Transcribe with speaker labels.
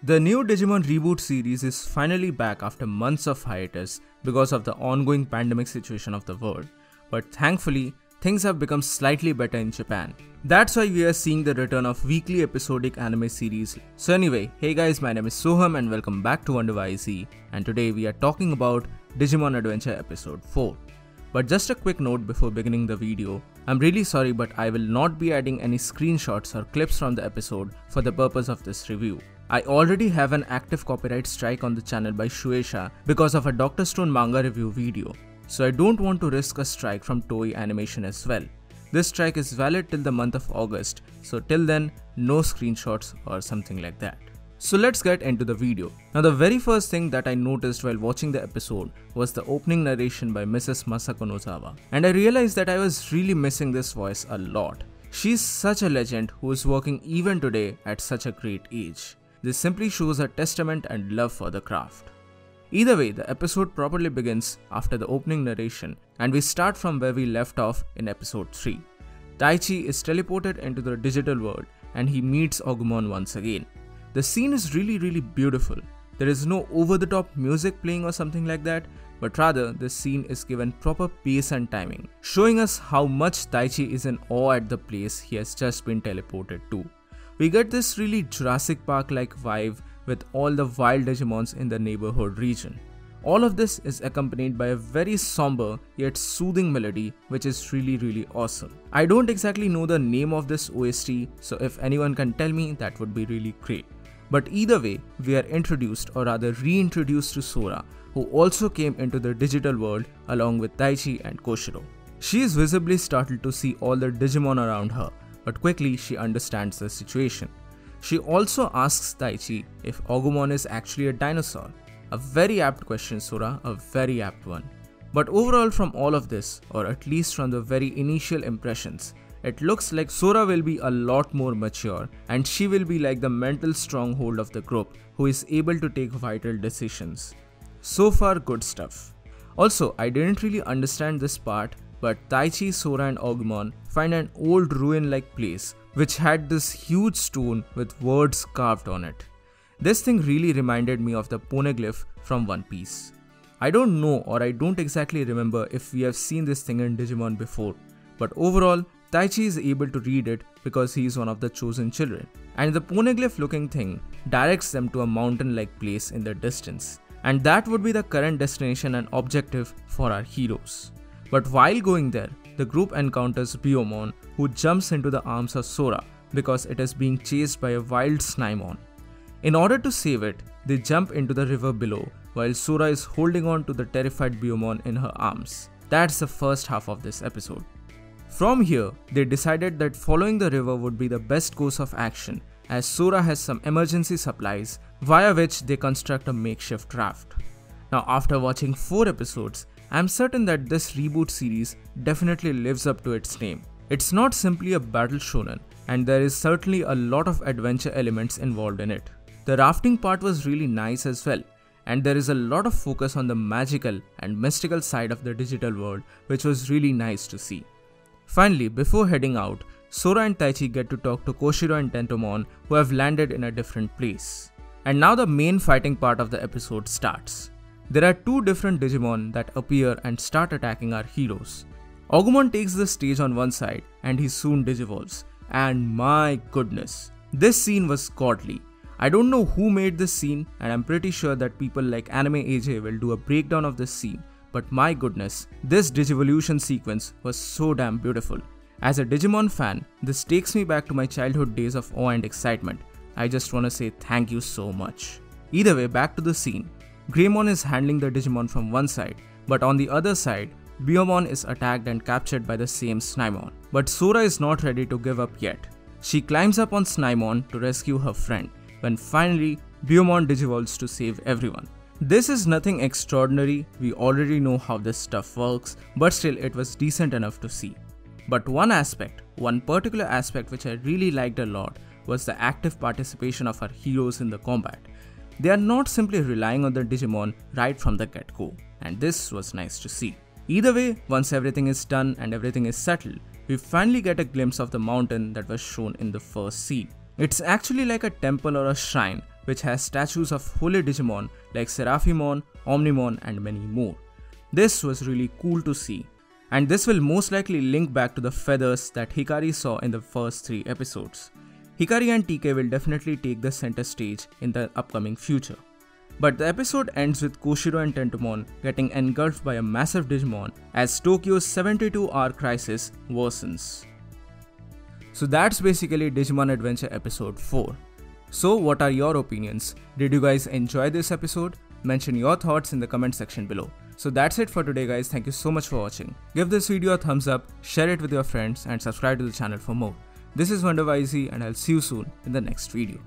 Speaker 1: The new Digimon reboot series is finally back after months of hiatus because of the ongoing pandemic situation of the world, but thankfully, things have become slightly better in Japan. That's why we are seeing the return of weekly episodic anime series. So anyway, hey guys, my name is Soham and welcome back to WonderYZ, and today we are talking about Digimon Adventure episode 4. But just a quick note before beginning the video, I'm really sorry but I will not be adding any screenshots or clips from the episode for the purpose of this review. I already have an active copyright strike on the channel by Shueisha because of a Dr. Stone manga review video, so I don't want to risk a strike from Toei Animation as well. This strike is valid till the month of August, so till then, no screenshots or something like that. So let's get into the video. Now the very first thing that I noticed while watching the episode was the opening narration by Mrs. Masako Nozawa, and I realized that I was really missing this voice a lot. She's such a legend who is working even today at such a great age. This simply shows her testament and love for the craft. Either way, the episode properly begins after the opening narration and we start from where we left off in episode 3. Taichi is teleported into the digital world and he meets Agumon once again. The scene is really beautiful. There is no over-the-top music playing or something like that, but rather the scene is given proper pace and timing, showing us how much Taichi is in awe at the place he has just been teleported to. We get this really Jurassic Park-like vibe with all the wild Digimons in the neighborhood region. All of this is accompanied by a very somber yet soothing melody which is really awesome. I don't exactly know the name of this OST, so if anyone can tell me, that would be really great. But either way, we are introduced or rather reintroduced to Sora, who also came into the digital world along with Taichi and Koshiro. She is visibly startled to see all the Digimon around her, but quickly she understands the situation. She also asks Taichi if Agumon is actually a dinosaur. A very apt question, Sora, a very apt one. But overall from all of this, or at least from the very initial impressions, it looks like Sora will be a lot more mature and she will be like the mental stronghold of the group who is able to take vital decisions. So far good stuff. Also, I didn't really understand this part, but Taichi, Sora and Agumon find an old ruin-like place which had this huge stone with words carved on it. This thing really reminded me of the poneglyph from One Piece. I don't know or I don't exactly remember if we have seen this thing in Digimon before, but overall Taichi is able to read it because he is one of the chosen children, and the poneglyph looking thing directs them to a mountain-like place in the distance, and that would be the current destination and objective for our heroes. But while going there, the group encounters Biyomon, who jumps into the arms of Sora because it is being chased by a wild Snymon. In order to save it, they jump into the river below while Sora is holding on to the terrified Biyomon in her arms. That's the first half of this episode. From here, they decided that following the river would be the best course of action, as Sora has some emergency supplies via which they construct a makeshift raft. Now after watching 4 episodes, I'm certain that this reboot series definitely lives up to its name. It's not simply a battle shonen, and there is certainly a lot of adventure elements involved in it. The rafting part was really nice as well, and there is a lot of focus on the magical and mystical side of the digital world, which was really nice to see. Finally, before heading out, Sora and Taichi get to talk to Koshiro and Tentomon, who have landed in a different place. And now the main fighting part of the episode starts. There are 2 different Digimon that appear and start attacking our heroes. Agumon takes the stage on one side and he soon digivolves, and my goodness, this scene was godly. I don't know who made this scene, and I'm pretty sure that people like Anime AJ will do a breakdown of this scene, but my goodness, this Digivolution sequence was so damn beautiful. As a Digimon fan, this takes me back to my childhood days of awe and excitement. I just wanna say thank you so much. Either way, back to the scene. Greymon is handling the Digimon from one side, but on the other side, Biyomon is attacked and captured by the same Snymon. But Sora is not ready to give up yet. She climbs up on Snymon to rescue her friend, when finally Biyomon digivolves to save everyone. This is nothing extraordinary, we already know how this stuff works, but still it was decent enough to see. But one particular aspect which I really liked a lot was the active participation of our heroes in the combat. They are not simply relying on the Digimon right from the get-go, and this was nice to see. Either way, once everything is done and everything is settled, we finally get a glimpse of the mountain that was shown in the first scene. It's actually like a temple or a shrine which has statues of holy Digimon like Seraphimon, Omnimon and many more. This was really cool to see, and this will most likely link back to the feathers that Hikari saw in the first 3 episodes. Hikari and TK will definitely take the center stage in the upcoming future. But the episode ends with Koshiro and Tentomon getting engulfed by a massive Digimon as Tokyo's 72-hour crisis worsens. So that's basically Digimon Adventure episode 4. So what are your opinions? Did you guys enjoy this episode? Mention your thoughts in the comment section below. So that's it for today guys, thank you so much for watching. Give this video a thumbs up, share it with your friends and subscribe to the channel for more. This is WonderWyZ and I'll see you soon in the next video.